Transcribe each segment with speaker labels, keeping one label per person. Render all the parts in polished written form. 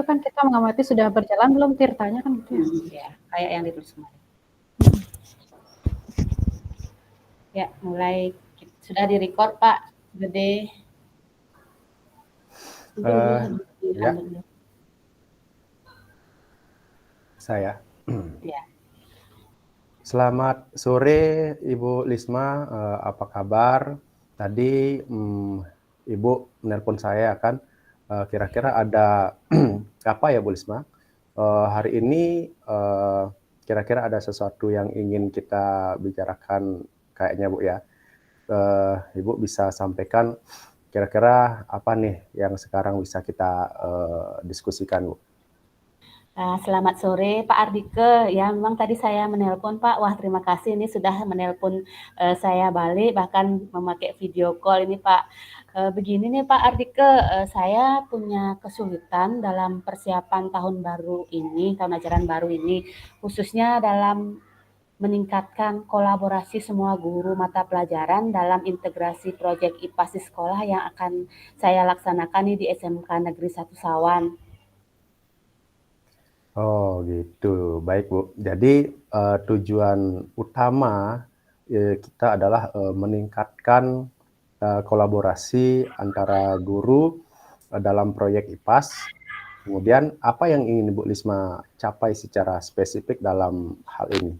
Speaker 1: kan kita mengamati sudah berjalan belum tirtanya kan gitu ya.
Speaker 2: Ya, kayak yang ditulis kemarin. Ya, mulai sudah di-record Pak Gede.
Speaker 3: Ya. Saya.
Speaker 2: Ya.
Speaker 3: Selamat sore Ibu Lisma, apa kabar? Tadi Ibu menelpon saya kan, kira-kira ada apa ya Bu Lisma? Hari ini kira-kira ada sesuatu yang ingin kita bicarakan kayaknya Bu ya. Ibu bisa sampaikan kira-kira apa nih yang sekarang bisa kita diskusikan Bu?
Speaker 2: Selamat sore Pak Ardike. Ya, memang tadi saya menelpon Pak. Wah, terima kasih ini sudah menelpon saya balik, bahkan memakai video call ini Pak. Begini nih Pak Ardike, saya punya kesulitan dalam persiapan tahun baru ini, tahun ajaran baru ini, khususnya dalam meningkatkan kolaborasi semua guru mata pelajaran dalam integrasi proyek IPAS di sekolah yang akan saya laksanakan nih di SMK Negeri 1 Sawan.
Speaker 3: Oh gitu, baik Bu. Jadi tujuan utama kita adalah meningkatkan kolaborasi antara guru dalam proyek IPAS. Kemudian apa yang ingin Bu Lisma capai secara spesifik dalam hal ini?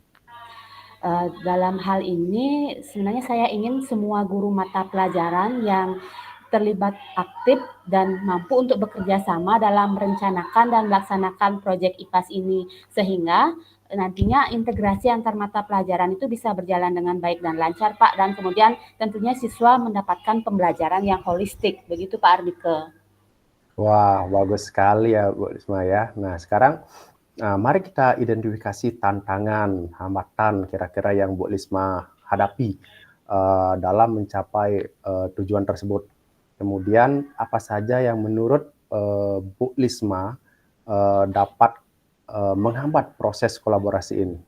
Speaker 2: Dalam hal ini sebenarnya saya ingin semua guru mata pelajaran yang terlibat aktif dan mampu untuk bekerja sama dalam merencanakan dan melaksanakan proyek IPAS ini, sehingga nantinya integrasi antar mata pelajaran itu bisa berjalan dengan baik dan lancar Pak, dan kemudian tentunya siswa mendapatkan pembelajaran yang holistik. Begitu Pak Ardike.
Speaker 3: Wah, bagus sekali ya Bu Lisma ya. Nah sekarang mari kita identifikasi tantangan, hambatan kira-kira yang Bu Lisma hadapi dalam mencapai tujuan tersebut. Kemudian apa saja yang menurut Bu Lisma dapat menghambat proses kolaborasi ini?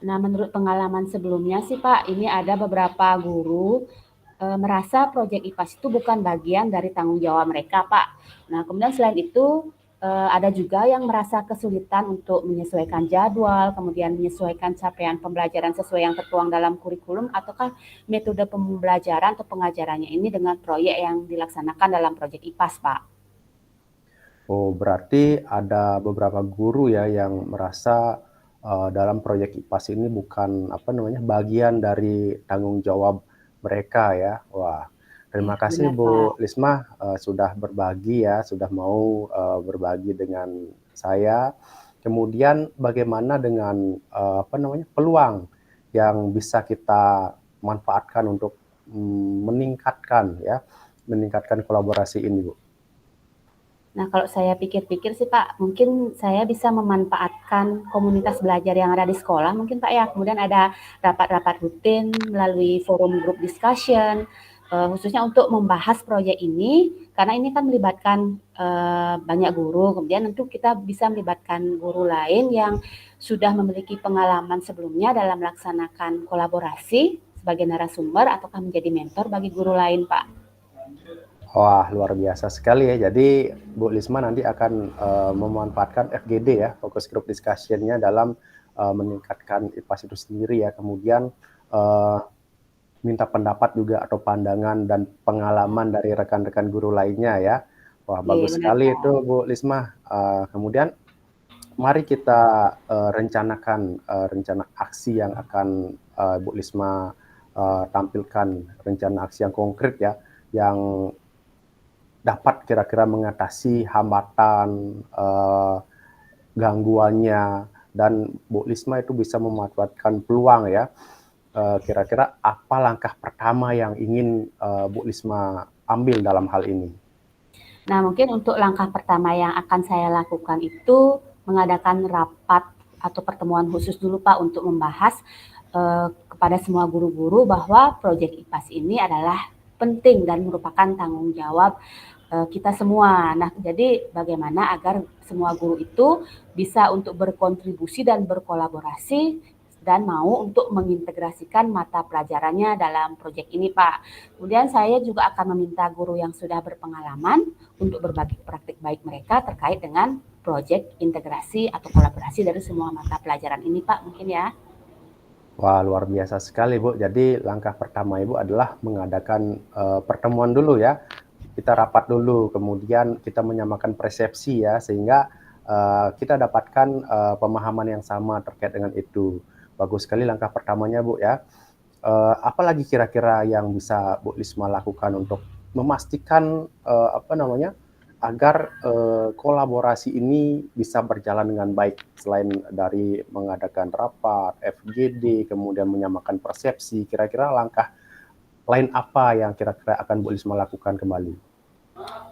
Speaker 2: Nah, menurut pengalaman sebelumnya sih Pak, ini ada beberapa guru merasa proyek IPAS itu bukan bagian dari tanggung jawab mereka Pak. Nah, kemudian selain itu ada juga yang merasa kesulitan untuk menyesuaikan jadwal, kemudian menyesuaikan capaian pembelajaran sesuai yang tertuang dalam kurikulum, ataukah metode pembelajaran atau pengajarannya ini dengan proyek yang dilaksanakan dalam proyek IPAS, Pak.
Speaker 3: Oh, berarti ada beberapa guru ya yang merasa dalam proyek IPAS ini bukan bagian dari tanggung jawab mereka ya. Wah, terima
Speaker 2: Ya,
Speaker 3: kasih
Speaker 2: benar,
Speaker 3: Bu
Speaker 2: Pak.
Speaker 3: Lisma sudah berbagi ya, sudah mau berbagi dengan saya. Kemudian bagaimana dengan peluang yang bisa kita manfaatkan untuk meningkatkan kolaborasi ini, Bu?
Speaker 2: Nah, kalau saya pikir-pikir sih Pak, mungkin saya bisa memanfaatkan komunitas belajar yang ada di sekolah mungkin Pak ya. Kemudian ada rapat-rapat rutin melalui forum group discussion, khususnya untuk membahas proyek ini, karena ini kan melibatkan banyak guru. Kemudian tentu kita bisa melibatkan guru lain yang sudah memiliki pengalaman sebelumnya dalam melaksanakan kolaborasi sebagai narasumber ataukah menjadi mentor bagi guru lain Pak.
Speaker 3: Wah, luar biasa sekali ya. Jadi Bu Lisma nanti akan memanfaatkan FGD ya, Focus Group Discussion-nya dalam meningkatkan IPAS itu sendiri ya. Kemudian minta pendapat juga atau pandangan dan pengalaman dari rekan-rekan guru lainnya ya. Wah, bagus
Speaker 2: Benar,
Speaker 3: sekali
Speaker 2: Pak.
Speaker 3: itu Bu Lisma. Kemudian mari kita rencanakan rencana aksi yang akan Bu Lisma tampilkan, rencana aksi yang konkret ya, yang dapat kira-kira mengatasi hambatan, gangguannya, dan Bu Lisma itu bisa memanfaatkan peluang ya. Kira-kira apa langkah pertama yang ingin Bu Lisma ambil dalam hal ini?
Speaker 2: Nah, mungkin untuk langkah pertama yang akan saya lakukan itu mengadakan rapat atau pertemuan khusus dulu Pak untuk membahas kepada semua guru-guru bahwa proyek IPAS ini adalah penting dan merupakan tanggung jawab kita semua. Nah, jadi bagaimana agar semua guru itu bisa untuk berkontribusi dan berkolaborasi dan mau untuk mengintegrasikan mata pelajarannya dalam proyek ini, Pak. Kemudian saya juga akan meminta guru yang sudah berpengalaman untuk berbagi praktik baik mereka terkait dengan proyek integrasi atau kolaborasi dari semua mata pelajaran ini, Pak, mungkin ya.
Speaker 3: Wah, luar biasa sekali, Bu. Jadi langkah pertama Ibu adalah mengadakan pertemuan dulu ya. Kita rapat dulu, kemudian kita menyamakan persepsi ya, sehingga kita dapatkan pemahaman yang sama terkait dengan itu. Bagus sekali langkah pertamanya, Bu ya. Apalagi kira-kira yang bisa Bu Lisma lakukan untuk memastikan agar kolaborasi ini bisa berjalan dengan baik, selain dari mengadakan rapat, FGD, kemudian menyamakan persepsi, kira-kira langkah lain apa yang kira-kira akan Bu Lisma lakukan kembali?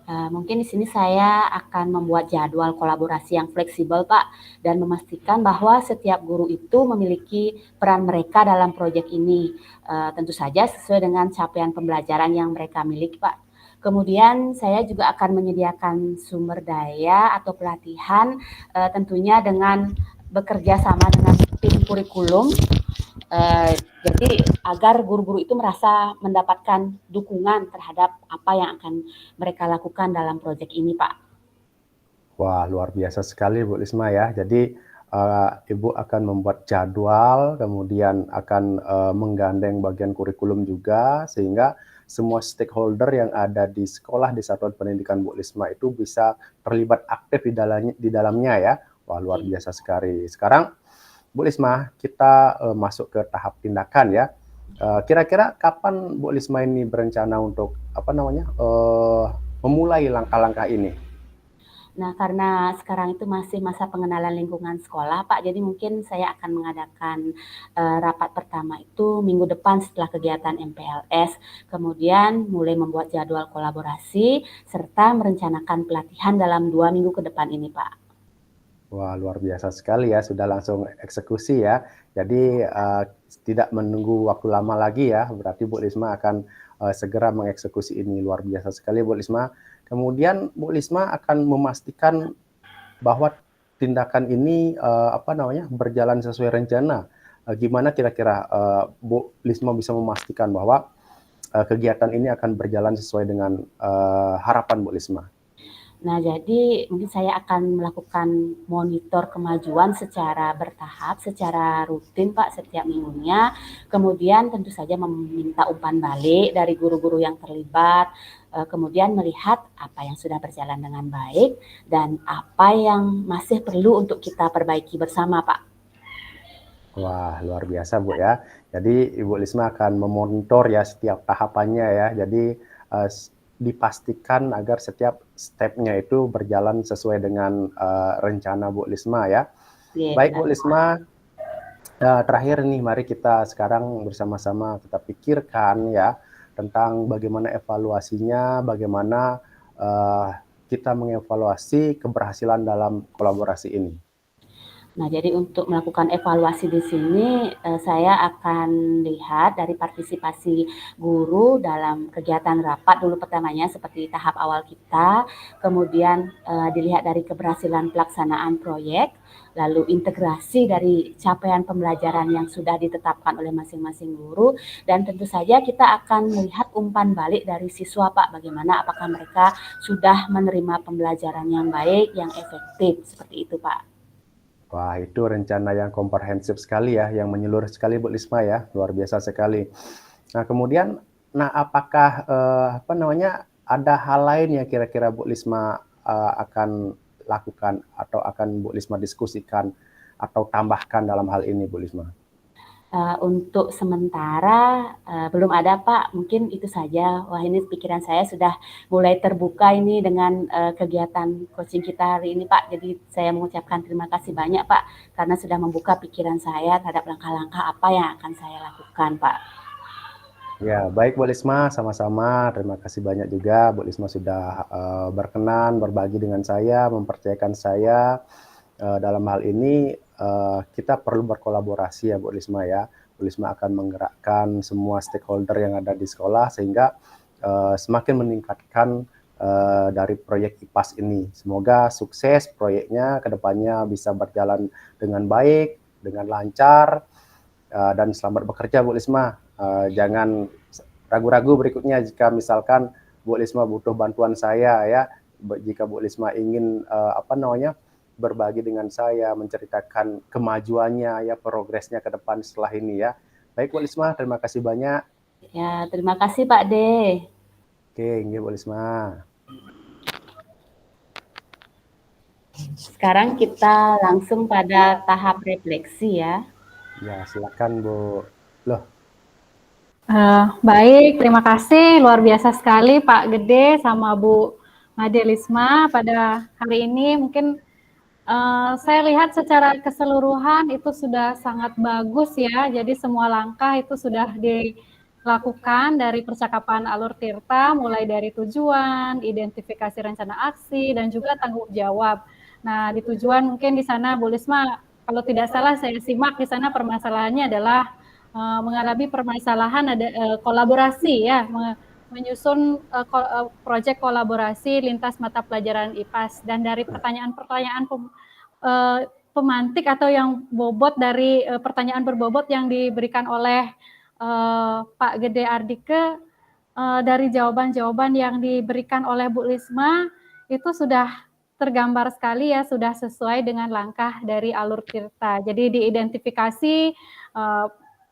Speaker 2: Mungkin di sini saya akan membuat jadwal kolaborasi yang fleksibel, Pak, dan memastikan bahwa setiap guru itu memiliki peran mereka dalam proyek ini. Tentu saja sesuai dengan capaian pembelajaran yang mereka miliki, Pak. Kemudian saya juga akan menyediakan sumber daya atau pelatihan, tentunya dengan bekerja sama dengan tim kurikulum. Jadi agar guru-guru itu merasa mendapatkan dukungan terhadap apa yang akan mereka lakukan dalam proyek ini, Pak.
Speaker 3: Wah, luar biasa sekali Bu Lisma ya. Jadi Ibu akan membuat jadwal, kemudian akan menggandeng bagian kurikulum juga, sehingga semua stakeholder yang ada di sekolah di Satuan Pendidikan Bu Lisma itu bisa terlibat aktif di dalamnya ya. Wah, luar biasa sekali. Sekarang Bu Lisma, kita masuk ke tahap tindakan ya. Kira-kira kapan Bu Lisma ini berencana untuk memulai langkah-langkah ini?
Speaker 2: Nah, karena sekarang itu masih masa pengenalan lingkungan sekolah, Pak, jadi mungkin saya akan mengadakan rapat pertama itu minggu depan setelah kegiatan MPLS, kemudian mulai membuat jadwal kolaborasi, serta merencanakan pelatihan dalam 2 minggu ke depan ini, Pak.
Speaker 3: Wah, luar biasa sekali ya, sudah langsung eksekusi ya. Jadi tidak menunggu waktu lama lagi ya, berarti Bu Lisma akan segera mengeksekusi ini. Luar biasa sekali Bu Lisma. Kemudian Bu Lisma akan memastikan bahwa tindakan ini berjalan sesuai rencana. Gimana kira-kira Bu Lisma bisa memastikan bahwa kegiatan ini akan berjalan sesuai dengan harapan Bu Lisma?
Speaker 2: Nah, jadi mungkin saya akan melakukan monitor kemajuan secara bertahap, secara rutin, Pak, setiap minggunya. Kemudian tentu saja meminta umpan balik dari guru-guru yang terlibat, kemudian melihat apa yang sudah berjalan dengan baik dan apa yang masih perlu untuk kita perbaiki bersama, Pak.
Speaker 3: Wah, luar biasa Bu ya. Jadi Ibu Lisma akan memonitor ya setiap tahapannya ya. Jadi dipastikan agar setiap stepnya itu berjalan sesuai dengan rencana Bu Lisma ya.
Speaker 2: Yeah,
Speaker 3: Baik Bu Lisma, terakhir nih mari kita sekarang bersama-sama kita pikirkan ya tentang bagaimana evaluasinya, bagaimana kita mengevaluasi keberhasilan dalam kolaborasi ini.
Speaker 2: Nah, jadi untuk melakukan evaluasi di sini, saya akan lihat dari partisipasi guru dalam kegiatan rapat dulu pertamanya seperti tahap awal kita, kemudian dilihat dari keberhasilan pelaksanaan proyek, lalu integrasi dari capaian pembelajaran yang sudah ditetapkan oleh masing-masing guru, dan tentu saja kita akan melihat umpan balik dari siswa, Pak, bagaimana apakah mereka sudah menerima pembelajaran yang baik, yang efektif, seperti itu, Pak.
Speaker 3: Wah, itu rencana yang komprehensif sekali ya, yang menyeluruh sekali Bu Lisma ya, luar biasa sekali. Nah, kemudian, apakah ada hal lain yang kira-kira Bu Lisma akan lakukan atau akan Bu Lisma diskusikan atau tambahkan dalam hal ini Bu Lisma?
Speaker 2: Untuk sementara belum ada, Pak. Mungkin itu saja. Wah, ini pikiran saya sudah mulai terbuka ini dengan kegiatan coaching kita hari ini, Pak. Jadi saya mengucapkan terima kasih banyak, Pak, karena sudah membuka pikiran saya terhadap langkah-langkah apa yang akan saya lakukan, Pak.
Speaker 3: Ya, baik Bu Lisma, sama-sama. Terima kasih banyak juga Bu Lisma sudah berkenan berbagi dengan saya, mempercayakan saya. Dalam hal ini kita perlu berkolaborasi ya Bu Lisma ya. Bu Lisma akan menggerakkan semua stakeholder yang ada di sekolah sehingga semakin meningkatkan dari proyek IPAS ini. Semoga sukses proyeknya, kedepannya bisa berjalan dengan baik, dengan lancar. dan selamat bekerja Bu Lisma. Jangan ragu-ragu berikutnya jika misalkan Bu Lisma butuh bantuan saya ya. Jika Bu Lisma ingin berbagi dengan saya, menceritakan kemajuannya ya, progresnya ke depan setelah ini ya. Baik Bu Lisma, terima kasih banyak.
Speaker 2: Ya, terima kasih Pak D.
Speaker 3: Oke, ini Bu Lisma.
Speaker 2: Sekarang kita langsung pada tahap refleksi ya.
Speaker 3: Ya, silakan Bu. Loh.
Speaker 1: Baik, terima kasih. Luar biasa sekali Pak Gede sama Bu Made Lisma pada hari ini. Mungkin saya lihat secara keseluruhan itu sudah sangat bagus ya. Jadi semua langkah itu sudah dilakukan dari percakapan alur tirta, mulai dari tujuan, identifikasi rencana aksi, dan juga tanggung jawab. Nah, di tujuan mungkin di sana Bu Lisma, kalau tidak salah saya simak di sana permasalahannya adalah mengalami permasalahan ada kolaborasi ya, menyusun proyek kolaborasi lintas mata pelajaran IPAS, dan dari pertanyaan-pertanyaan pemantik atau yang bobot dari pertanyaan berbobot yang diberikan oleh Pak Gede Ardike, dari jawaban-jawaban yang diberikan oleh Bu Lisma itu sudah tergambar sekali ya, sudah sesuai dengan langkah dari alur tirta. Jadi diidentifikasi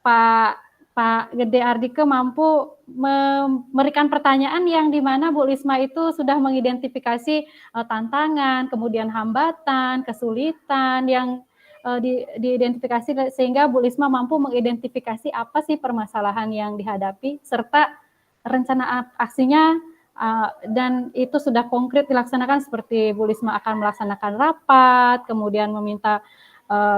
Speaker 1: Pak Gede Ardike mampu memberikan pertanyaan yang di mana Bu Lisma itu sudah mengidentifikasi tantangan, kemudian hambatan, kesulitan yang diidentifikasi, sehingga Bu Lisma mampu mengidentifikasi apa sih permasalahan yang dihadapi serta rencana aksinya, dan itu sudah konkret dilaksanakan, seperti Bu Lisma akan melaksanakan rapat, kemudian meminta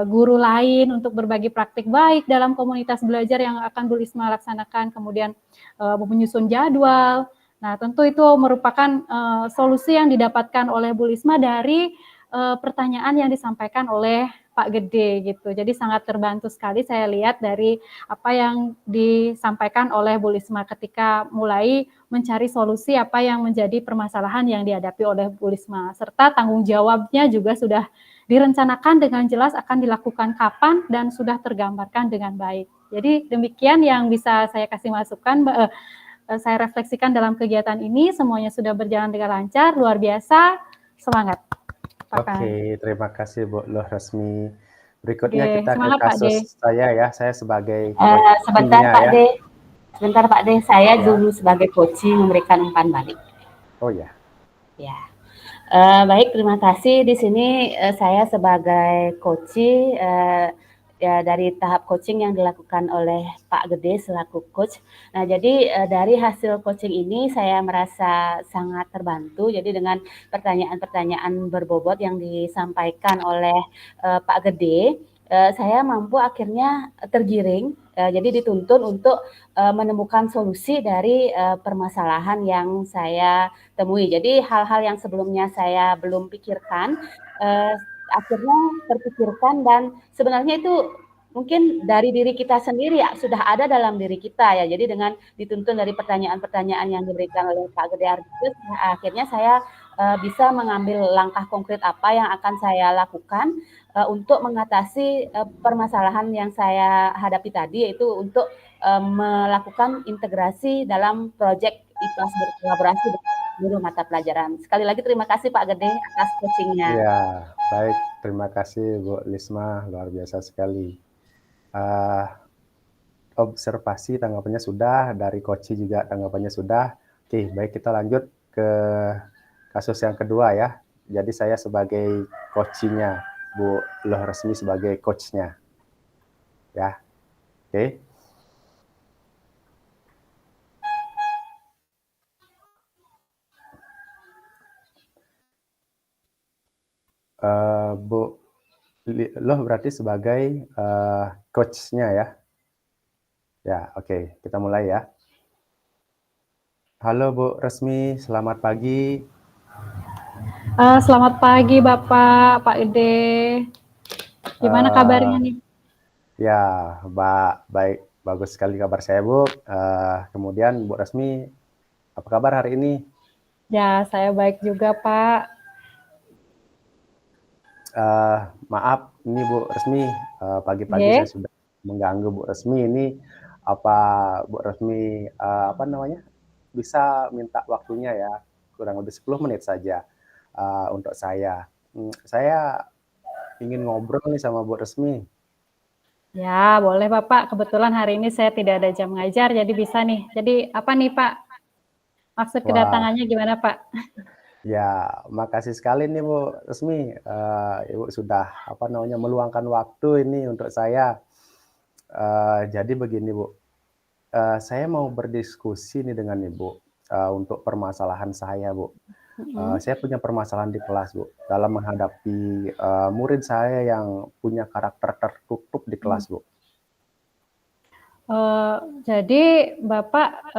Speaker 1: guru lain untuk berbagi praktik baik dalam komunitas belajar yang akan Bu Lisma laksanakan, kemudian menyusun jadwal. Nah, tentu itu merupakan solusi yang didapatkan oleh Bu Lisma dari pertanyaan yang disampaikan oleh Pak Gede gitu. Jadi sangat terbantu sekali saya lihat dari apa yang disampaikan oleh Bu Lisma ketika mulai mencari solusi apa yang menjadi permasalahan yang dihadapi oleh Bu Lisma, serta tanggung jawabnya juga sudah direncanakan dengan jelas akan dilakukan kapan dan sudah tergambarkan dengan baik. Jadi demikian yang bisa saya kasih masukan, saya refleksikan dalam kegiatan ini. Semuanya sudah berjalan dengan lancar, luar biasa, semangat.
Speaker 3: Oke, terima kasih Bu Loh Resmi. Berikutnya kita ke
Speaker 1: semangat,
Speaker 3: kasus saya ya, saya sebagai
Speaker 2: sebentar Pak D. Sebentar Pak D, saya
Speaker 3: ya.
Speaker 2: dulu sebagai coaching memberikan umpan balik.
Speaker 3: Oh ya.
Speaker 2: Ya. Baik, terima kasih. Di sini saya sebagai coaching ya dari tahap coaching yang dilakukan oleh Pak Gede selaku coach. Nah, jadi dari hasil coaching ini saya merasa sangat terbantu. Jadi dengan pertanyaan-pertanyaan berbobot yang disampaikan oleh Pak Gede, saya mampu akhirnya tergiring. Jadi dituntun untuk menemukan solusi dari permasalahan yang saya temui. Jadi hal-hal yang sebelumnya saya belum pikirkan, akhirnya terpikirkan, dan sebenarnya itu mungkin dari diri kita sendiri ya, sudah ada dalam diri kita ya. Jadi dengan dituntun dari pertanyaan-pertanyaan yang diberikan oleh Pak Gede Ardike, akhirnya saya bisa mengambil langkah konkret apa yang akan saya lakukan untuk mengatasi permasalahan yang saya hadapi tadi, yaitu untuk melakukan integrasi dalam proyek IPAS berkolaborasi dengan guru mata pelajaran. Sekali lagi terima kasih Pak Gede atas coachingnya.
Speaker 3: Ya, baik. Terima kasih Bu Lisma, luar biasa sekali. Observasi tanggapannya sudah, dari coaching juga tanggapannya sudah. Oke, baik, kita lanjut ke kasus yang kedua ya. Jadi saya sebagai coachingnya, Bu Loh Resmi sebagai coachnya. Ya, oke. Bu Loh berarti sebagai coachnya ya. Ya, oke. Kita mulai ya. Halo Bu Resmi, selamat pagi.
Speaker 1: Selamat pagi Bapak, Pak Gede. Gimana kabarnya nih?
Speaker 3: Ya, baik, bagus sekali kabar saya Bu. Kemudian Bu Resmi, apa kabar hari ini?
Speaker 1: Ya, saya baik juga Pak.
Speaker 3: Maaf, ini Bu Resmi, pagi-pagi saya sudah mengganggu Bu Resmi ini. Apa Bu Resmi apa namanya, bisa minta waktunya ya, kurang lebih 10 menit saja untuk saya. Saya ingin ngobrol nih sama Bu Resmi.
Speaker 1: Ya, boleh Bapak. Kebetulan hari ini saya tidak ada jam ngajar, jadi bisa nih. Jadi apa nih Pak? Maksud
Speaker 3: Wah,
Speaker 1: kedatangannya gimana Pak?
Speaker 3: ya makasih sekali nih Bu Resmi. Ibu sudah apa namanya meluangkan waktu ini untuk saya. Jadi begini Bu, saya mau berdiskusi nih dengan Ibu untuk permasalahan saya Bu. Saya punya permasalahan di kelas Bu, dalam menghadapi murid saya yang punya karakter tertutup di kelas Bu.
Speaker 1: Jadi Bapak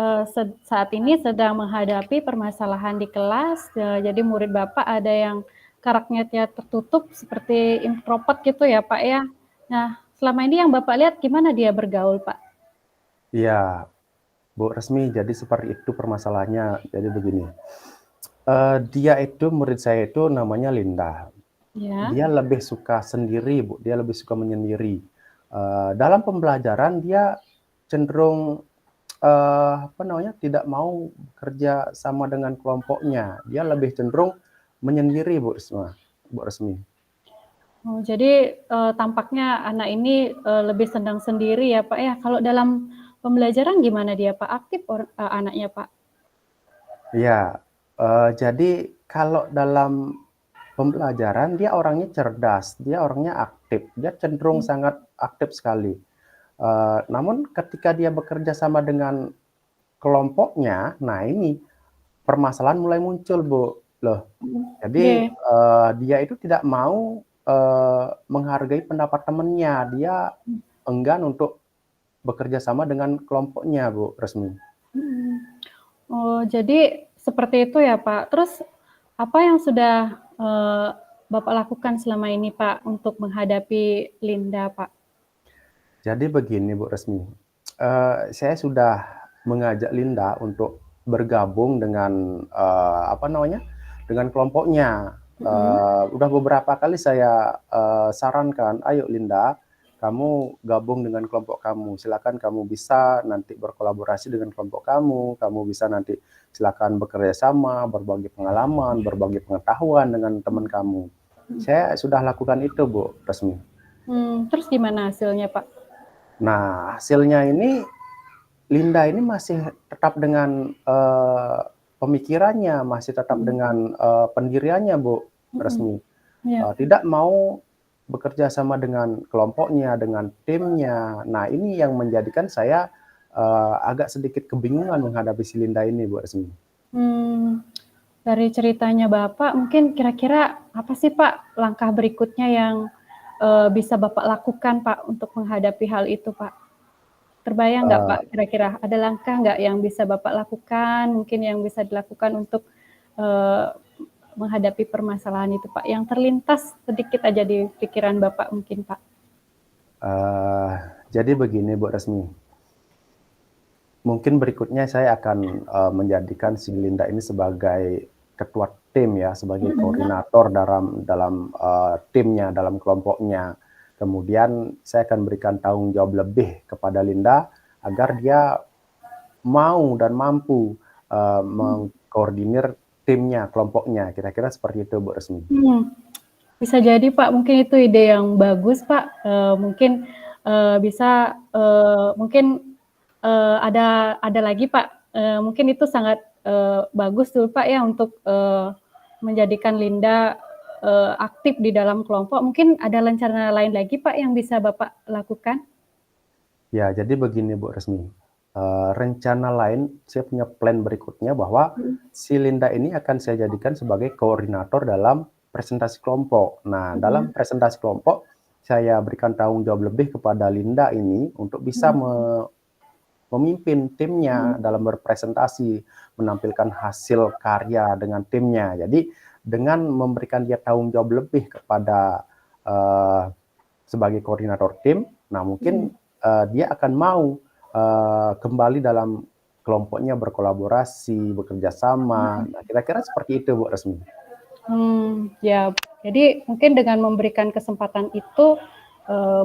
Speaker 1: saat ini sedang menghadapi permasalahan di kelas, jadi murid Bapak ada yang karakternya tertutup seperti introvert gitu ya Pak ya. Nah, selama ini yang Bapak lihat gimana dia bergaul Pak?
Speaker 3: Iya, Bu Resmi, jadi seperti itu permasalahannya. Jadi begini, dia itu murid saya itu namanya Linda.
Speaker 1: Ya.
Speaker 3: Dia lebih suka sendiri Bu, dia lebih suka menyendiri. Dalam pembelajaran dia cenderung apa namanya, tidak mau kerja sama dengan kelompoknya. Dia lebih cenderung menyendiri Bu Resmi.
Speaker 1: Oh, jadi tampaknya anak ini lebih senang sendiri ya Pak ya. Kalau dalam pembelajaran gimana dia Pak? Aktif anaknya Pak?
Speaker 3: Iya, jadi kalau dalam pembelajaran dia orangnya cerdas, dia orangnya aktif, dia cenderung sangat aktif sekali. Namun ketika dia bekerja sama dengan kelompoknya, nah ini permasalahan mulai muncul Bu. Loh, jadi
Speaker 1: Iya.
Speaker 3: dia itu tidak mau menghargai pendapat temannya, dia enggan untuk bekerja sama dengan kelompoknya Bu Resmi.
Speaker 1: Oh, jadi seperti itu ya Pak. Terus apa yang sudah Bapak lakukan selama ini Pak untuk menghadapi Linda Pak?
Speaker 3: Jadi begini Bu Resmi, saya sudah mengajak Linda untuk bergabung dengan apa namanya, dengan kelompoknya. Udah beberapa kali saya sarankan, ayo Linda, kamu gabung dengan kelompok kamu. Silakan kamu bisa nanti berkolaborasi dengan kelompok kamu. Kamu bisa nanti silakan bekerja sama, berbagi pengalaman, berbagi pengetahuan dengan teman kamu. Saya sudah lakukan itu Bu Resmi.
Speaker 1: Terus gimana hasilnya Pak?
Speaker 3: Nah, hasilnya ini Linda ini masih tetap dengan pemikirannya, masih tetap dengan pendiriannya, Bu Resmi.
Speaker 1: Ya.
Speaker 3: Tidak mau bekerja sama dengan kelompoknya, dengan timnya. Nah, ini yang menjadikan saya agak sedikit kebingungan menghadapi si Linda ini, Bu Resmi.
Speaker 1: Dari ceritanya Bapak, mungkin kira-kira apa sih Pak langkah berikutnya yang bisa Bapak lakukan Pak untuk menghadapi hal itu Pak? Terbayang nggak Pak kira-kira ada langkah nggak yang bisa Bapak lakukan, mungkin yang bisa dilakukan untuk menghadapi permasalahan itu Pak? Yang terlintas sedikit aja di pikiran Bapak mungkin Pak.
Speaker 3: Jadi begini Bu Resmi, mungkin berikutnya saya akan menjadikan si Linda ini sebagai ketua tim ya, sebagai koordinator dalam timnya, dalam kelompoknya. Kemudian saya akan berikan tanggung jawab lebih kepada Linda agar dia mau dan mampu mengkoordinir timnya, kelompoknya. Kira-kira seperti itu Bu Resmi.
Speaker 1: Bisa jadi Pak, mungkin itu ide yang bagus Pak. Mungkin bisa mungkin ada lagi Pak. Mungkin itu sangat bagus tuh Pak ya untuk menjadikan Linda aktif di dalam kelompok. Mungkin ada rencana lain lagi Pak yang bisa Bapak lakukan?
Speaker 3: Ya, jadi begini Bu Resmi. Rencana lain, saya punya plan berikutnya bahwa si Linda ini akan saya jadikan sebagai koordinator dalam presentasi kelompok. Nah, dalam presentasi kelompok, saya berikan tanggung jawab lebih kepada Linda ini untuk bisa memimpin timnya dalam berpresentasi, menampilkan hasil karya dengan timnya. Jadi dengan memberikan dia tanggung jawab lebih kepada sebagai koordinator tim, nah mungkin dia akan mau kembali dalam kelompoknya berkolaborasi, bekerja sama. Nah, kira-kira seperti itu Bu Resmi.
Speaker 1: Ya, jadi mungkin dengan memberikan kesempatan itu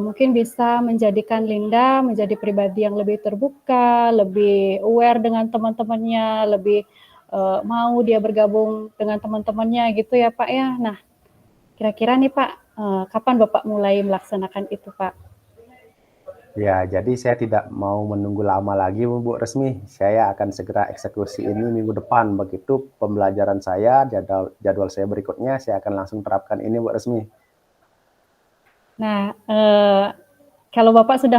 Speaker 1: mungkin bisa menjadikan Linda menjadi pribadi yang lebih terbuka, lebih aware dengan teman-temannya, lebih mau dia bergabung dengan teman-temannya gitu ya Pak ya. Nah, kira-kira nih Pak, kapan Bapak mulai melaksanakan itu Pak?
Speaker 3: Ya, jadi saya tidak mau menunggu lama lagi, Bu Resmi. Saya akan segera eksekusi ini minggu depan. Begitu pembelajaran saya, jadwal saya berikutnya, saya akan langsung terapkan ini, Bu Resmi.
Speaker 1: Nah, kalau Bapak sudah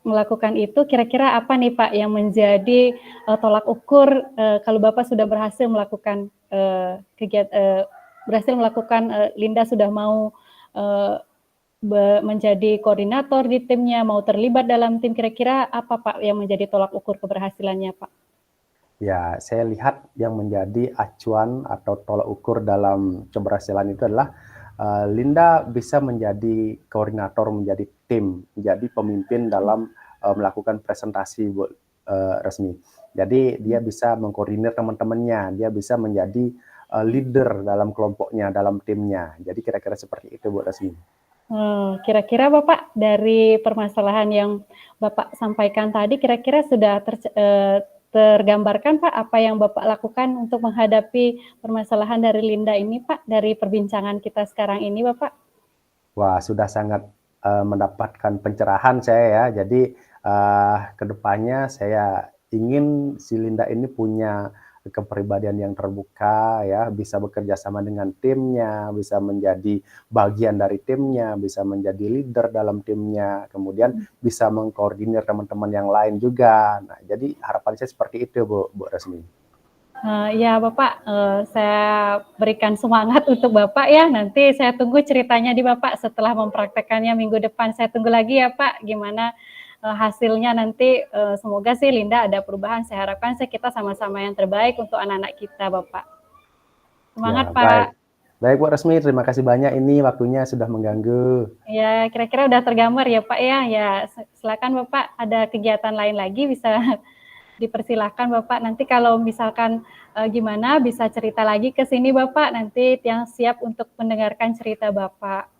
Speaker 1: melakukan itu, kira-kira apa nih Pak yang menjadi tolak ukur kalau Bapak sudah berhasil melakukan berhasil melakukan Linda sudah mau menjadi koordinator di timnya, mau terlibat dalam tim, kira-kira apa Pak yang menjadi tolak ukur keberhasilannya Pak?
Speaker 3: Ya, saya lihat yang menjadi acuan atau tolak ukur dalam keberhasilan itu adalah Linda bisa menjadi koordinator, menjadi tim, menjadi pemimpin dalam melakukan presentasi resmi. Jadi dia bisa mengkoordinir teman-temannya, dia bisa menjadi leader dalam kelompoknya, dalam timnya. Jadi kira-kira seperti itu Bu Resmi.
Speaker 1: Kira-kira Bapak dari permasalahan yang Bapak sampaikan tadi, kira-kira sudah tergambarkan Pak apa yang Bapak lakukan untuk menghadapi permasalahan dari Linda ini Pak, dari perbincangan kita sekarang ini Bapak?
Speaker 3: Wah, sudah sangat mendapatkan pencerahan saya ya. Jadi kedepannya saya ingin si Linda ini punya kepribadian yang terbuka ya, bisa bekerja sama dengan timnya, bisa menjadi bagian dari timnya, bisa menjadi leader dalam timnya, kemudian bisa mengkoordinir teman-teman yang lain juga. Nah, jadi harapan saya seperti itu, Bu Resmi.
Speaker 1: Ya Bapak, saya berikan semangat untuk Bapak ya. Nanti saya tunggu ceritanya di Bapak setelah mempraktekannya minggu depan. Saya tunggu lagi ya Pak, gimana hasilnya nanti. Semoga sih Linda ada perubahan. Saya harapkan kita sama-sama yang terbaik untuk anak-anak kita Bapak. Semangat
Speaker 3: Ya,
Speaker 1: Pak.
Speaker 3: baik. Baik Bu Resmi, terima kasih banyak ini waktunya sudah mengganggu.
Speaker 1: Ya, kira-kira udah tergambar ya Pak ya. Ya, silakan Bapak ada kegiatan lain lagi bisa dipersilahkan Bapak. Nanti kalau misalkan gimana bisa cerita lagi ke sini Bapak. Nanti yang siap untuk mendengarkan cerita Bapak.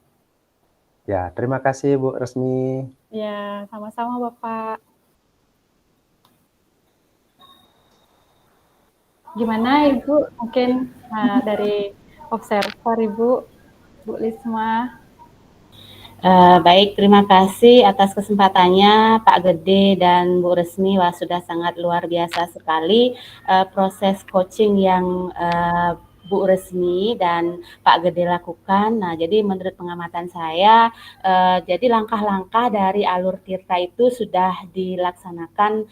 Speaker 3: Ya, terima kasih Bu Resmi.
Speaker 1: Ya, sama-sama Bapak. Gimana Ibu? Mungkin dari observer Ibu, Bu Lisma.
Speaker 2: Baik, terima kasih atas kesempatannya Pak Gede dan Bu Resmi. Wah, sudah sangat luar biasa sekali proses coaching yang Bu Resmi dan Pak Gede lakukan. Nah, jadi menurut pengamatan saya, jadi langkah-langkah dari alur Tirta itu sudah dilaksanakan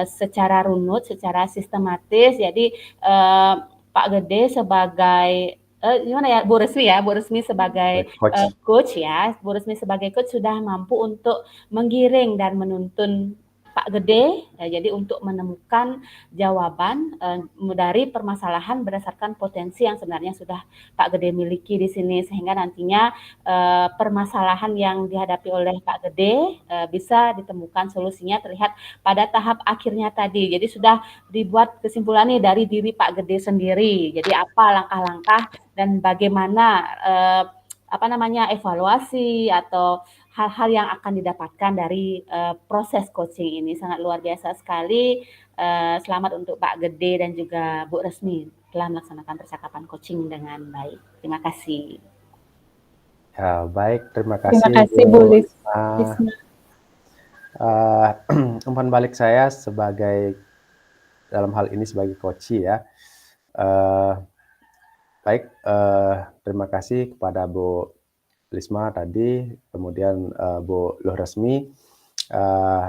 Speaker 2: secara runut, secara sistematis. Jadi Pak Gede sebagai gimana ya, Bu Resmi sebagai coach ya, Bu Resmi sebagai coach sudah mampu untuk menggiring dan menuntun Pak Gede, ya, jadi untuk menemukan jawaban dari permasalahan berdasarkan potensi yang sebenarnya sudah Pak Gede miliki di sini, sehingga nantinya permasalahan yang dihadapi oleh Pak Gede bisa ditemukan solusinya terlihat pada tahap akhirnya tadi. Jadi sudah dibuat kesimpulannya dari diri Pak Gede sendiri. Jadi apa langkah-langkah dan bagaimana evaluasi atau hal-hal yang akan didapatkan dari proses coaching ini. Sangat luar biasa sekali. Selamat untuk Pak Gede dan juga Bu Resmi telah melaksanakan percakapan coaching dengan baik. Terima kasih.
Speaker 3: Ya, baik, terima kasih.
Speaker 1: Terima kasih Bu Lisma.
Speaker 3: Umpan balik saya sebagai dalam hal ini sebagai coach ya. Baik, terima kasih kepada Bu Lisma tadi, kemudian Bu Luh Resmi,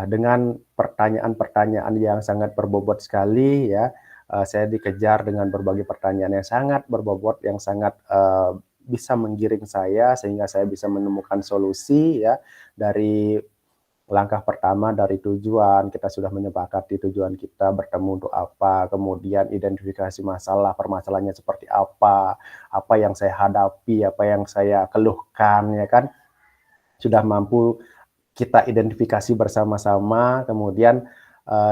Speaker 3: dengan pertanyaan-pertanyaan yang sangat berbobot sekali ya. Saya dikejar dengan berbagai pertanyaan yang sangat berbobot, yang sangat bisa menggiring saya sehingga saya bisa menemukan solusi ya dari langkah pertama dari tujuan, kita sudah menyepakati tujuan kita bertemu untuk apa, kemudian identifikasi masalah, permasalahannya seperti apa yang saya hadapi, apa yang saya keluhkan, ya kan, sudah mampu kita identifikasi bersama-sama, kemudian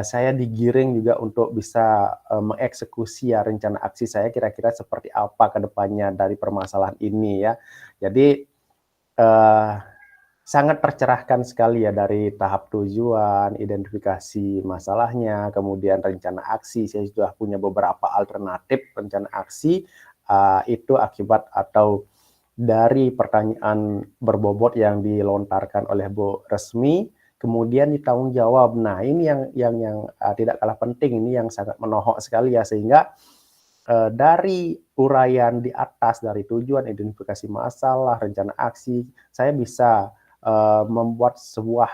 Speaker 3: saya digiring juga untuk bisa mengeksekusi ya rencana aksi saya kira-kira seperti apa ke depannya dari permasalahan ini ya. Jadi sangat tercerahkan sekali ya dari tahap tujuan, identifikasi masalahnya, kemudian rencana aksi. Saya sudah punya beberapa alternatif rencana aksi, itu akibat atau dari pertanyaan berbobot yang dilontarkan oleh Bu Resmi, kemudian ditanggung jawab. Nah, ini yang tidak kalah penting, ini yang sangat menohok sekali ya, sehingga dari uraian di atas, dari tujuan, identifikasi masalah, rencana aksi, saya bisa membuat sebuah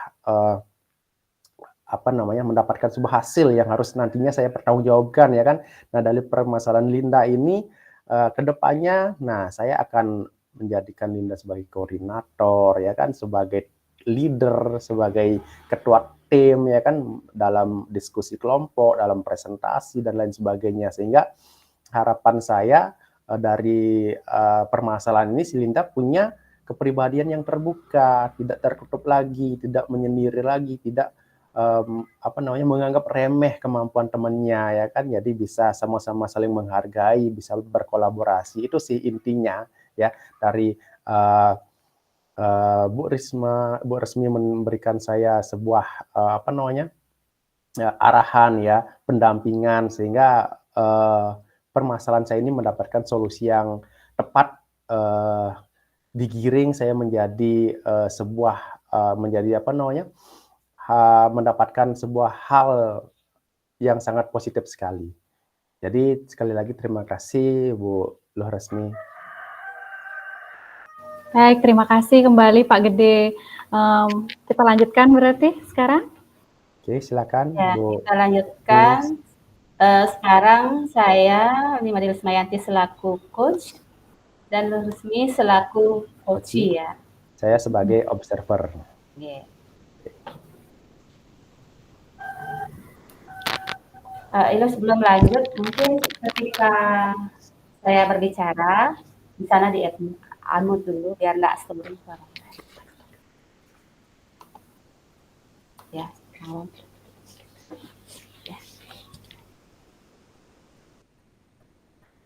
Speaker 3: mendapatkan sebuah hasil yang harus nantinya saya pertanggungjawabkan ya kan. Nah, dari permasalahan Linda ini ke depannya, nah saya akan menjadikan Linda sebagai koordinator ya kan, sebagai leader, sebagai ketua tim ya kan, dalam diskusi kelompok, dalam presentasi dan lain sebagainya, sehingga harapan saya dari permasalahan ini si Linda punya kepribadian yang terbuka, tidak tertutup lagi, tidak menyendiri lagi, tidak menganggap remeh kemampuan temannya ya kan. Jadi bisa sama-sama saling menghargai, bisa berkolaborasi. Itu sih intinya ya dari Bu Resmi memberikan saya sebuah arahan ya, pendampingan, sehingga permasalahan saya ini mendapatkan solusi yang tepat, digiring saya menjadi mendapatkan sebuah hal yang sangat positif sekali. Jadi sekali lagi terima kasih Bu Luh Resmi.
Speaker 1: Baik, terima kasih kembali Pak Gede. Kita lanjutkan berarti sekarang.
Speaker 3: Oke, silakan
Speaker 2: Ya,
Speaker 3: Bu.
Speaker 2: kita lanjutkan. Sekarang saya Lima Lismayanti selaku coach dan Luh Resmi selaku coach ya.
Speaker 3: Saya sebagai observer.
Speaker 2: Yeah. Ini sebelum lanjut, mungkin ketika saya berbicara, di sana di unmute dulu biar nggak sebelum suara. Ya, ya.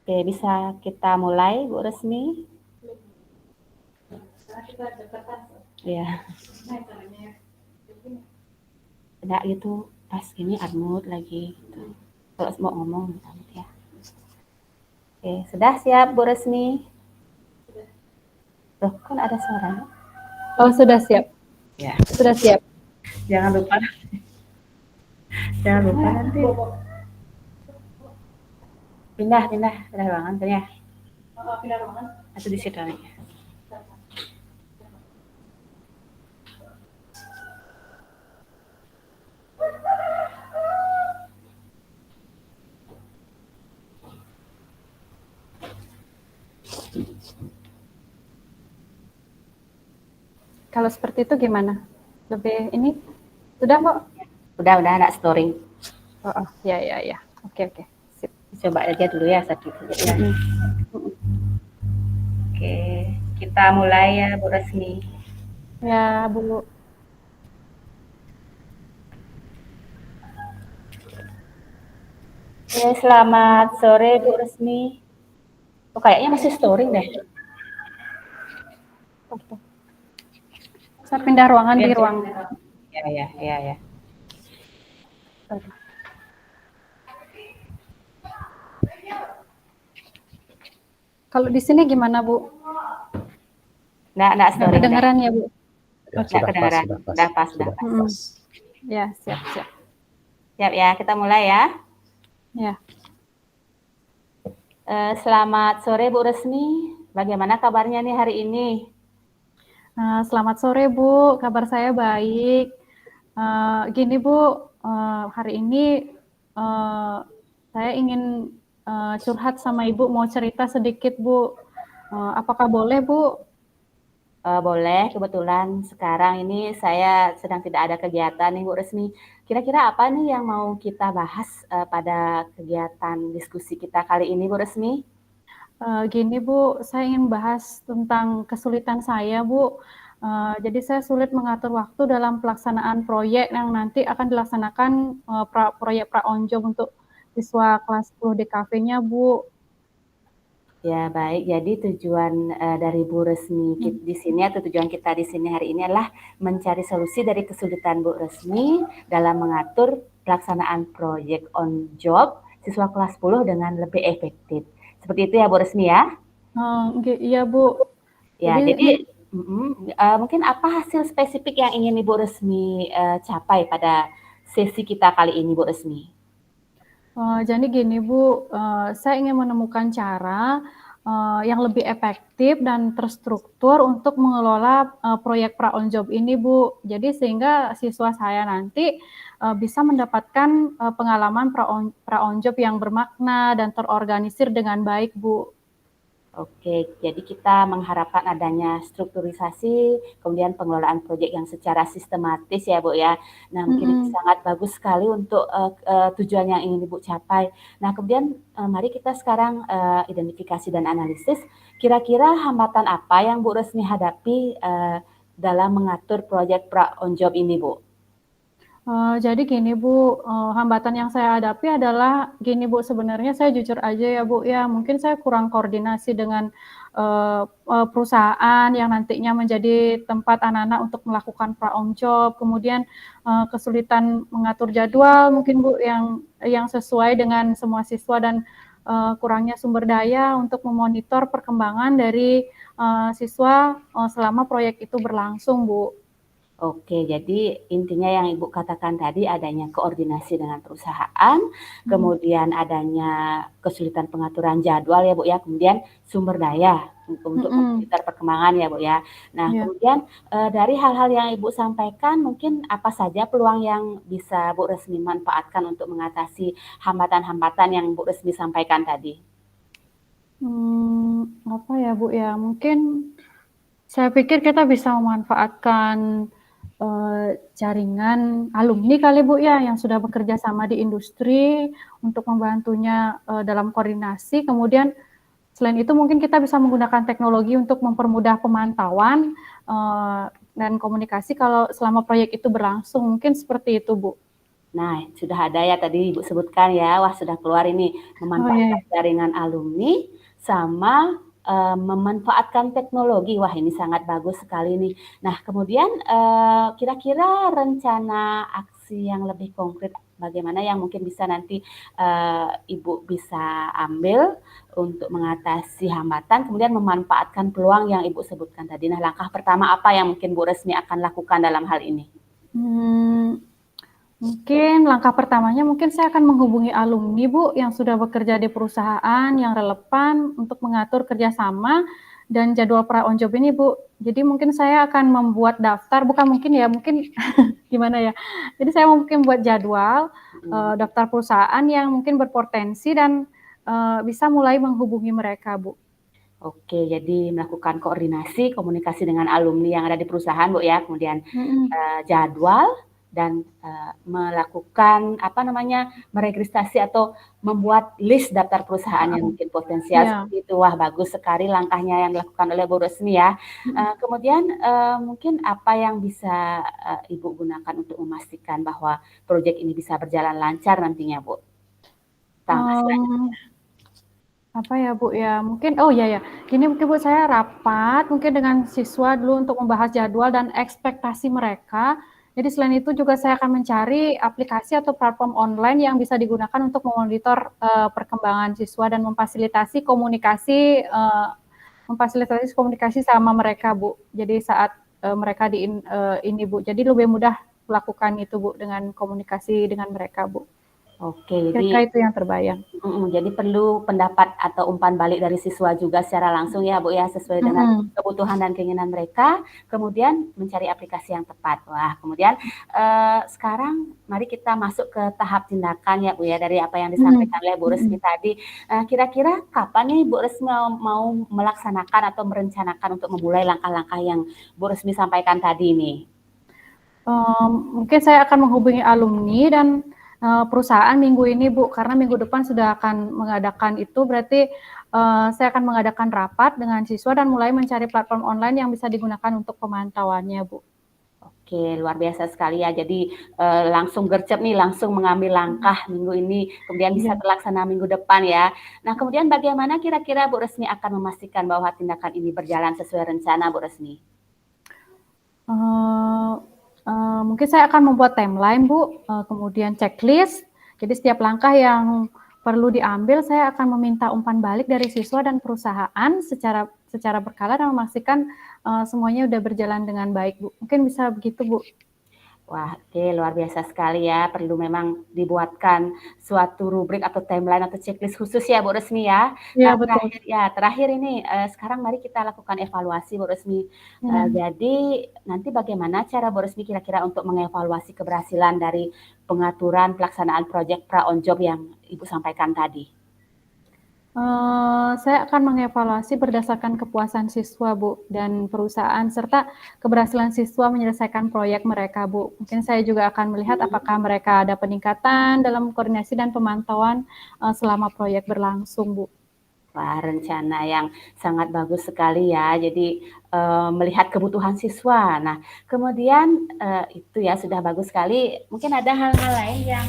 Speaker 2: Oke, bisa kita mulai Bu Resmi? Ya. Enggak gitu, pas ini unmute lagi. Gitu. Kalau mau ngomong, ya. Oke, sudah siap Bu Resmi? Loh, kan ada suaranya?
Speaker 1: Oh, sudah siap.
Speaker 2: Ya.
Speaker 1: Sudah siap.
Speaker 2: Jangan lupa. Jangan lupa nanti. Pindah ruangan ya. Pindah ruangan. Atau di situ aja.
Speaker 1: Kalau seperti itu gimana? Lebih ini sudah kok?
Speaker 2: Udah enggak storing.
Speaker 1: Oh, ya. Oke. Sip.
Speaker 2: Coba aja dulu ya satu. Ya. Oke, kita mulai ya Bu Resmi.
Speaker 1: Ya, Bu.
Speaker 2: Ya, selamat sore Bu Resmi. Oh, kayaknya masih storing deh.
Speaker 1: Saya pindah ruangan di ruang.
Speaker 2: Ya.
Speaker 1: Kalau di sini gimana, Bu?
Speaker 2: Nggak storing.
Speaker 1: Kedengaran ya, Bu?
Speaker 3: Ya,
Speaker 2: sudah pas.
Speaker 1: Ya, siap.
Speaker 2: Siap ya, kita mulai ya.
Speaker 1: Ya.
Speaker 2: Selamat sore Bu Resmi. Bagaimana kabarnya nih hari ini?
Speaker 1: Selamat sore Bu, kabar saya baik. Gini Bu, hari ini saya ingin curhat sama Ibu, mau cerita sedikit Bu. Apakah boleh Bu?
Speaker 2: Boleh, kebetulan sekarang ini saya sedang tidak ada kegiatan nih Bu Resmi. Kira-kira apa nih yang mau kita bahas pada kegiatan diskusi kita kali ini Bu Resmi?
Speaker 1: Gini Bu, saya ingin bahas tentang kesulitan saya Bu. Jadi saya sulit mengatur waktu dalam pelaksanaan proyek yang nanti akan dilaksanakan proyek pra-on-job untuk siswa kelas 10 DKV-nya Bu.
Speaker 2: Ya, baik. Jadi tujuan dari Bu Resmi di sini atau tujuan kita di sini hari ini adalah mencari solusi dari kesulitan Bu Resmi dalam mengatur pelaksanaan proyek on job siswa kelas 10 dengan lebih efektif. Seperti itu ya Bu Resmi ya?
Speaker 1: Iya Bu.
Speaker 2: Ya,
Speaker 1: Jadi
Speaker 2: jadi mungkin apa hasil spesifik yang ingin Ibu Resmi capai pada sesi kita kali ini Bu Resmi?
Speaker 1: Jadi gini Bu, saya ingin menemukan cara yang lebih efektif dan terstruktur untuk mengelola proyek pra on job ini Bu. Jadi sehingga siswa saya nanti bisa mendapatkan pengalaman pra on job yang bermakna dan terorganisir dengan baik Bu.
Speaker 2: Oke, jadi kita mengharapkan adanya strukturisasi, kemudian pengelolaan proyek yang secara sistematis ya Bu ya. Nah mungkin ini sangat bagus sekali untuk tujuan yang ingin Ibu capai. Nah kemudian mari kita sekarang identifikasi dan analisis, kira-kira hambatan apa yang Bu Resmi hadapi dalam mengatur proyek pra on job ini Bu?
Speaker 1: Jadi gini Bu, hambatan yang saya hadapi adalah gini Bu, sebenarnya saya jujur aja ya Bu ya, mungkin saya kurang koordinasi dengan perusahaan yang nantinya menjadi tempat anak-anak untuk melakukan pra on job, kemudian kesulitan mengatur jadwal mungkin Bu yang sesuai dengan semua siswa dan kurangnya sumber daya untuk memonitor perkembangan dari siswa selama proyek itu berlangsung Bu.
Speaker 2: Oke, jadi intinya yang Ibu katakan tadi adanya koordinasi dengan perusahaan, kemudian adanya kesulitan pengaturan jadwal ya Bu ya, kemudian sumber daya untuk memonitor perkembangan ya Bu ya. Nah
Speaker 1: Iya.
Speaker 2: kemudian dari hal-hal yang Ibu sampaikan mungkin apa saja peluang yang bisa Bu Resmi manfaatkan untuk mengatasi hambatan-hambatan yang Bu Resmi sampaikan tadi?
Speaker 1: Apa ya Bu ya, mungkin saya pikir kita bisa memanfaatkan jaringan alumni kali Bu ya, yang sudah bekerja sama di industri untuk membantunya dalam koordinasi. Kemudian selain itu mungkin kita bisa menggunakan teknologi untuk mempermudah pemantauan dan komunikasi kalau selama proyek itu berlangsung. Mungkin seperti itu Bu.
Speaker 2: Nah, sudah ada ya tadi Ibu sebutkan ya, wah sudah keluar ini memanfaatkan jaringan alumni sama memanfaatkan teknologi. Wah, ini sangat bagus sekali nih. Nah, kemudian kira-kira rencana aksi yang lebih konkret bagaimana yang mungkin bisa nanti Ibu bisa ambil untuk mengatasi hambatan, kemudian memanfaatkan peluang yang Ibu sebutkan tadi. Nah, langkah pertama apa yang mungkin Bu Resmi akan lakukan dalam hal ini?
Speaker 1: Mungkin langkah pertamanya mungkin saya akan menghubungi alumni Bu yang sudah bekerja di perusahaan yang relevan untuk mengatur kerjasama dan jadwal pra on job ini Bu. Jadi mungkin saya akan membuat daftar, bukan mungkin ya, mungkin gimana ya. Jadi saya mungkin buat jadwal daftar perusahaan yang mungkin berpotensi dan bisa mulai menghubungi mereka Bu.
Speaker 2: Oke, jadi melakukan koordinasi, komunikasi dengan alumni yang ada di perusahaan, Bu ya, kemudian jadwal dan melakukan meregistrasi atau membuat list daftar perusahaan yang mungkin potensial seperti itu. Wah, bagus sekali langkahnya yang dilakukan oleh Bu Resmi ya. Kemudian mungkin apa yang bisa Ibu gunakan untuk memastikan bahwa proyek ini bisa berjalan lancar nantinya, Bu?
Speaker 1: Apa ya Bu ya, mungkin gini mungkin Bu, saya rapat mungkin dengan siswa dulu untuk membahas jadwal dan ekspektasi mereka. Jadi selain itu juga saya akan mencari aplikasi atau platform online yang bisa digunakan untuk memonitor perkembangan siswa dan memfasilitasi komunikasi sama mereka Bu. Jadi saat mereka ini Bu, jadi lebih mudah melakukan itu Bu dengan komunikasi dengan mereka Bu.
Speaker 2: Oke,
Speaker 1: Kira-kira itu yang terbayang.
Speaker 2: Jadi perlu pendapat atau umpan balik dari siswa juga secara langsung ya Bu ya, sesuai dengan kebutuhan dan keinginan mereka, kemudian mencari aplikasi yang tepat. Wah, kemudian sekarang mari kita masuk ke tahap tindakan ya Bu ya, dari apa yang disampaikan oleh Bu Resmi tadi. Kira-kira kapan nih Bu Resmi mau melaksanakan atau merencanakan untuk memulai langkah-langkah yang Bu Resmi sampaikan tadi nih?
Speaker 1: Mungkin saya akan menghubungi alumni dan perusahaan minggu ini Bu, karena minggu depan sudah akan mengadakan itu, berarti saya akan mengadakan rapat dengan siswa dan mulai mencari platform online yang bisa digunakan untuk pemantauannya Bu.
Speaker 2: Oke, luar biasa sekali ya. Jadi langsung gercep nih, langsung mengambil langkah minggu ini, kemudian bisa
Speaker 1: Iya.
Speaker 2: terlaksana minggu depan ya. Nah, kemudian bagaimana kira-kira Bu Resmi akan memastikan bahwa tindakan ini berjalan sesuai rencana, Bu Resmi?
Speaker 1: Mungkin saya akan membuat timeline, Bu, kemudian checklist. Jadi setiap langkah yang perlu diambil, saya akan meminta umpan balik dari siswa dan perusahaan secara berkala dan memastikan semuanya udah berjalan dengan baik, Bu. Mungkin bisa begitu, Bu.
Speaker 2: Wah, oke, luar biasa sekali ya. Perlu memang dibuatkan suatu rubrik atau timeline atau checklist khusus ya, Bu Resmi ya.
Speaker 1: Iya,
Speaker 2: Nah,
Speaker 1: betul.
Speaker 2: terakhir ini sekarang mari kita lakukan evaluasi, Bu Resmi.
Speaker 1: Ya.
Speaker 2: Jadi nanti bagaimana cara Bu Resmi kira-kira untuk mengevaluasi keberhasilan dari pengaturan pelaksanaan proyek pra on job yang Ibu sampaikan tadi?
Speaker 1: Saya akan mengevaluasi berdasarkan kepuasan siswa, Bu, dan perusahaan, serta keberhasilan siswa menyelesaikan proyek mereka, Bu. Mungkin saya juga akan melihat apakah mereka ada peningkatan dalam koordinasi dan pemantauan selama proyek berlangsung, Bu.
Speaker 2: Wah, rencana yang sangat bagus sekali ya. Jadi melihat kebutuhan siswa. Nah, kemudian itu ya sudah bagus sekali. Mungkin ada hal-hal lain yang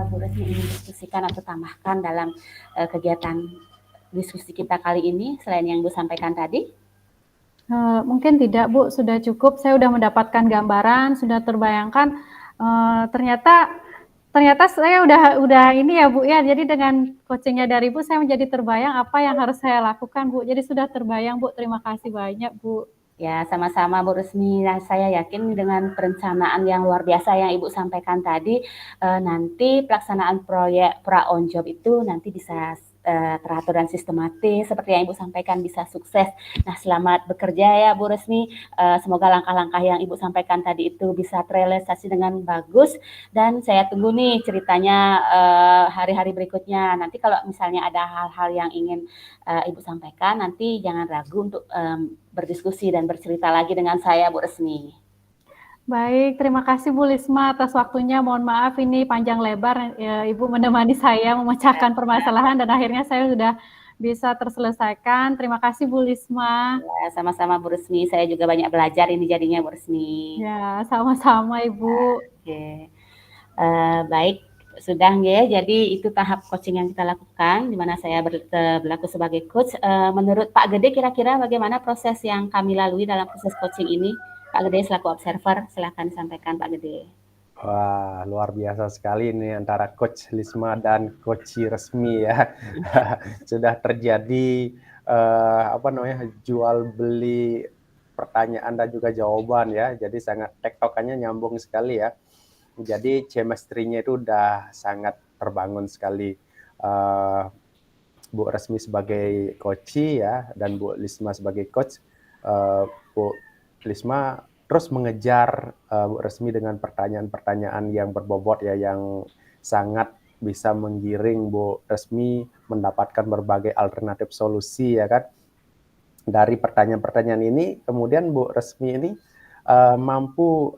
Speaker 2: Bu Resmi ingin diskusikan atau tambahkan dalam kegiatan diskusi kita kali ini selain yang Bu sampaikan tadi?
Speaker 1: Mungkin tidak, Bu, sudah cukup. Saya sudah mendapatkan gambaran, sudah terbayangkan. Ternyata saya udah ini ya, Bu, ya. Jadi dengan coaching-nya dari Bu, saya menjadi terbayang apa yang harus saya lakukan, Bu. Jadi sudah terbayang, Bu. Terima kasih banyak, Bu.
Speaker 2: Ya, sama-sama Bu Resmi. Nah, saya yakin dengan perencanaan yang luar biasa yang Ibu sampaikan tadi, nanti pelaksanaan proyek pra on job itu nanti bisa teratur dan sistematis seperti yang Ibu sampaikan, bisa sukses. Nah, selamat bekerja ya Bu Resmi. Semoga langkah-langkah yang Ibu sampaikan tadi itu bisa terrealisasi dengan bagus, dan saya tunggu nih ceritanya hari-hari berikutnya. Nanti kalau misalnya ada hal-hal yang ingin Ibu sampaikan, nanti jangan ragu untuk berdiskusi dan bercerita lagi dengan saya, Bu Resmi.
Speaker 1: Baik, terima kasih Bu Lisma atas waktunya. Mohon maaf ini panjang lebar, Ibu menemani saya memecahkan permasalahan dan akhirnya saya sudah bisa terselesaikan. Terima kasih Bu Lisma.
Speaker 2: Ya, sama-sama Bu Resmi. Saya juga banyak belajar ini jadinya Bu Resmi.
Speaker 1: Ya, sama-sama Ibu.
Speaker 2: Oke. Baik, sudah ya. Jadi itu tahap coaching yang kita lakukan, di mana saya berlaku sebagai coach. Menurut Pak Gede, kira-kira bagaimana proses yang kami lalui dalam proses coaching ini? Pak Gede selaku observer, silakan sampaikan Pak Gede.
Speaker 3: Wah, luar biasa sekali ini antara Coach Lisma dan Coach Resmi ya. Sudah terjadi jual beli pertanyaan dan juga jawaban ya. Jadi sangat tektokannya nyambung sekali ya. Jadi chemistry-nya itu udah sangat terbangun sekali. Bu Resmi sebagai coach ya dan Bu Lisma sebagai coach. Bu Lisma terus mengejar Bu Resmi dengan pertanyaan-pertanyaan yang berbobot ya, yang sangat bisa menggiring Bu Resmi mendapatkan berbagai alternatif solusi ya kan. Dari pertanyaan-pertanyaan ini kemudian Bu Resmi ini mampu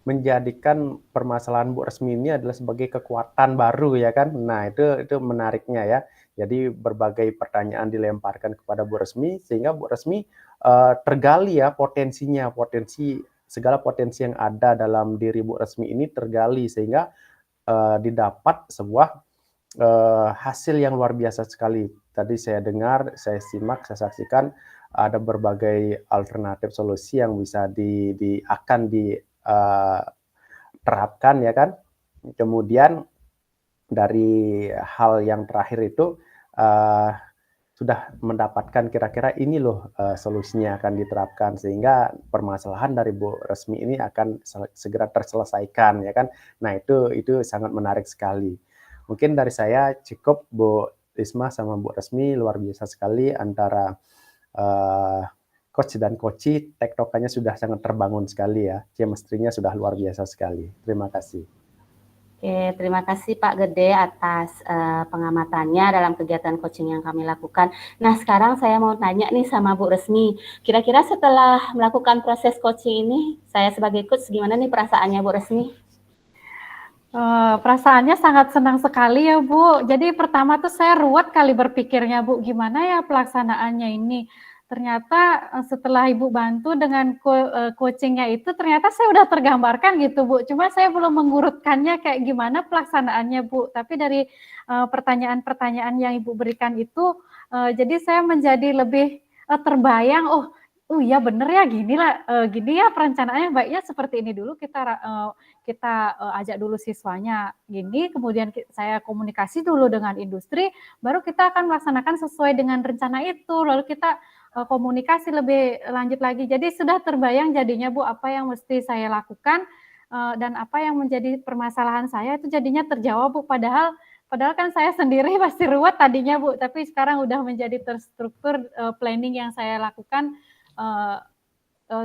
Speaker 3: menjadikan permasalahan Bu Resmi ini adalah sebagai kekuatan baru ya kan. Nah, itu menariknya ya. Jadi berbagai pertanyaan dilemparkan kepada Bu Resmi sehingga Bu Resmi tergali ya segala potensi yang ada dalam diri Bu Resmi ini tergali sehingga didapat sebuah hasil yang luar biasa sekali. Tadi saya dengar, saya simak, saya saksikan ada berbagai alternatif solusi yang bisa akan terapkan ya kan. Kemudian dari hal yang terakhir itu sudah mendapatkan kira-kira ini loh solusinya akan diterapkan sehingga permasalahan dari Bu Resmi ini akan segera terselesaikan ya kan. Nah, itu sangat menarik sekali. Mungkin dari saya cukup, Bu Lisma sama Bu Resmi, luar biasa sekali antara coach dan coachee, tektokannya sudah sangat terbangun sekali ya. Chemistry-nya sudah luar biasa sekali. Terima kasih.
Speaker 2: Oke, terima kasih Pak Gede atas pengamatannya dalam kegiatan coaching yang kami lakukan. Nah, sekarang saya mau tanya nih sama Bu Resmi. Kira-kira setelah melakukan proses coaching ini, saya sebagai coach gimana nih perasaannya Bu Resmi?
Speaker 1: Perasaannya sangat senang sekali ya Bu. Jadi pertama tuh saya ruwet kali berpikirnya Bu, gimana ya pelaksanaannya ini. ternyata setelah Ibu bantu dengan coaching-nya itu ternyata saya udah tergambarkan gitu Bu, cuma saya belum mengurutkannya kayak gimana pelaksanaannya Bu. Tapi dari pertanyaan-pertanyaan yang Ibu berikan itu, jadi saya menjadi lebih terbayang, oh iya bener ya gini ya perencanaannya baiknya seperti ini dulu kita ajak dulu siswanya gini, kemudian saya komunikasi dulu dengan industri, baru kita akan melaksanakan sesuai dengan rencana itu, lalu kita komunikasi lebih lanjut lagi. Jadi sudah terbayang jadinya Bu apa yang mesti saya lakukan dan apa yang menjadi permasalahan saya itu jadinya terjawab Bu. Padahal kan saya sendiri pasti ruwet tadinya Bu, tapi sekarang udah menjadi terstruktur planning yang saya lakukan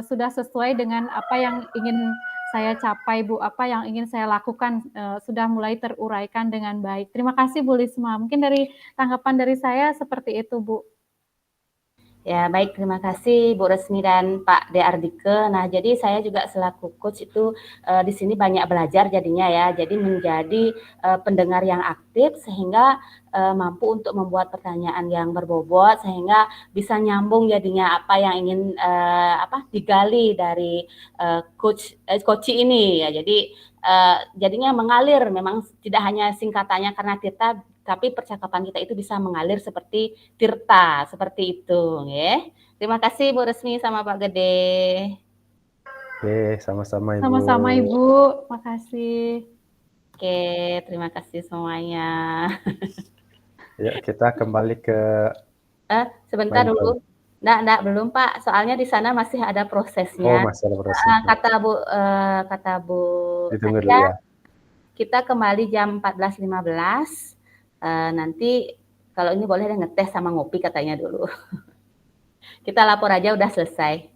Speaker 1: sudah sesuai dengan apa yang ingin saya capai Bu, apa yang ingin saya lakukan sudah mulai teruraikan dengan baik. Terima kasih Bu Lisma. Mungkin dari tanggapan dari saya seperti itu Bu.
Speaker 2: Ya, baik, terima kasih Bu Resmi dan Pak De Ardike. Nah, jadi saya juga selaku coach itu di sini banyak belajar jadinya ya. Jadi menjadi pendengar yang aktif sehingga mampu untuk membuat pertanyaan yang berbobot sehingga bisa nyambung jadinya apa yang ingin digali dari coach ini ya. Jadi jadinya mengalir, memang tidak hanya singkatannya karena kita, tapi percakapan kita itu bisa mengalir seperti tirta, seperti itu ya. Terima kasih Bu Resmi sama Pak Gede.
Speaker 3: Oke, sama-sama Ibu.
Speaker 1: Sama-sama Ibu, makasih.
Speaker 2: Oke, terima kasih semuanya.
Speaker 3: Ya, kita kembali ke
Speaker 2: sebentar dulu. Enggak, belum Pak. Soalnya di sana masih ada prosesnya.
Speaker 3: Oh, masih ada prosesnya.
Speaker 2: Kata Bu
Speaker 3: Ditunggu dulu ya.
Speaker 2: Kita kembali jam 14.15. Nanti kalau ini boleh ngetes sama ngopi katanya dulu. Kita lapor aja udah selesai.